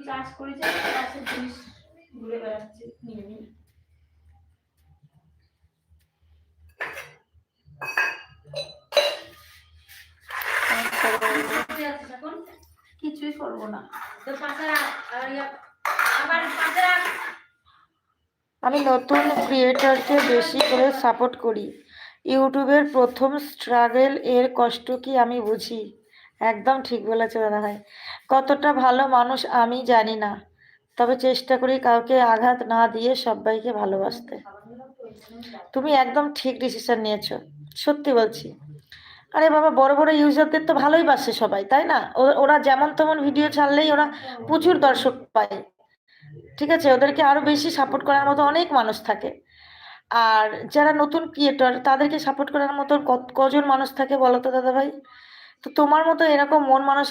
চাষ করেছে, চাষের জিনিস ঘুরে বেড়াচ্ছে নিয়ে নিয়ে। কিছুই করবো না, তো আমি নতুন ক্রিয়েটরকে বেশি করে সাপোর্ট করি। ইউটিউবের প্রথম স্ট্রাগল এর কষ্ট কি আমি বুঝি। একদম ঠিক বলেছো দাদা ভাই। কতটা ভালো মানুষ আমি জানি না, তবে চেষ্টা করি কাউকে আঘাত না দিয়ে সবাইকে ভালোবাসতে। তুমি একদম ঠিক ডিসিশন নিয়েছো, সত্যি বলছি। আরে বাবা, বড় বড় ইউজারদের তো ভালোই বাসে সবাই, তাই না? ওরা যেমন তেমন ভিডিও ছাড়লেই ওরা প্রচুর দর্শক পায়। ঠিক আছে, ওদেরকে আরো বেশি সাপোর্ট করার মতো অনেক মানুষ থাকে। আর যারা নতুন ক্রিয়েটর তাদেরকে সাপোর্ট করার মতো কজন মানুষ থাকে বলো তো দাদা ভাই? তো তোমার মতো এরকম মন মানসিক